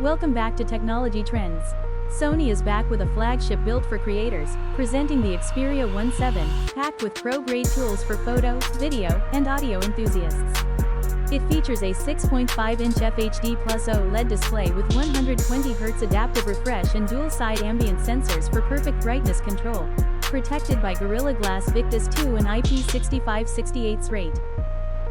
Welcome back to Technology Trends. Sony is back with a flagship built for creators, presenting the Xperia 17, packed with pro-grade tools for photo, video, and audio enthusiasts. It features a 6.5-inch FHD Plus OLED display with 120 Hz adaptive refresh and dual-side ambient sensors for perfect brightness control, protected by Gorilla Glass Victus 2 and IP65/68 rate.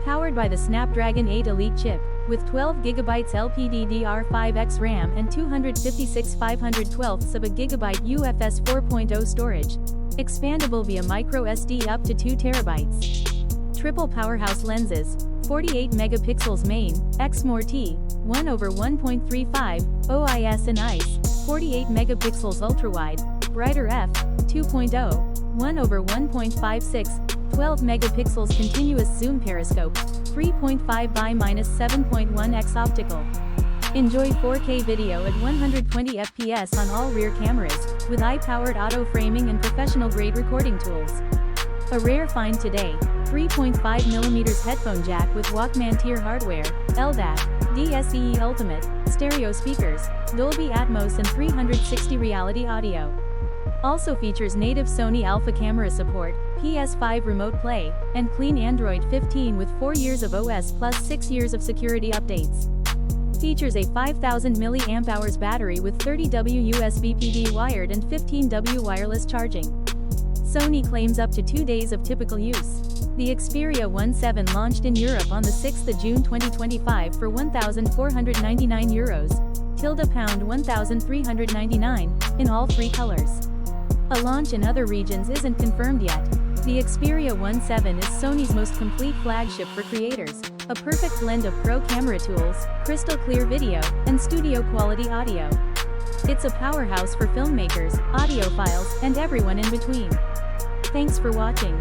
Powered by the Snapdragon 8 Elite chip, with 12GB LPDDR5X RAM and 256/512 of a GB UFS 4.0 storage. Expandable via microSD up to 2TB. Triple powerhouse lenses, 48 megapixels main, X-More-T, 1/1.35, OIS and ICE, 48 megapixels ultrawide, brighter f, 2.0, 1/1.56, 12 megapixels continuous zoom periscope, 3.5 by -7.1x optical. Enjoy 4K video at 120 FPS on all rear cameras, with eye-powered auto framing and professional-grade recording tools. A rare find today, 3.5mm headphone jack with Walkman tier hardware, LDAC, DSEE Ultimate, stereo speakers, Dolby Atmos and 360 reality audio. Also features native Sony Alpha camera support, PS5 remote play, and clean Android 15 with 4 years of OS plus 6 years of security updates. Features a 5000 mAh battery with 30W USB PD wired and 15W wireless charging. Sony claims up to 2 days of typical use. The Xperia 17 launched in Europe on the 6th of June 2025 for €1,499, £1,399, in all 3 colors. A launch in other regions isn't confirmed yet. The Xperia 17 is Sony's most complete flagship for creators, a perfect blend of pro camera tools, crystal clear video, and studio quality audio. It's a powerhouse for filmmakers, audiophiles, and everyone in between. Thanks for watching.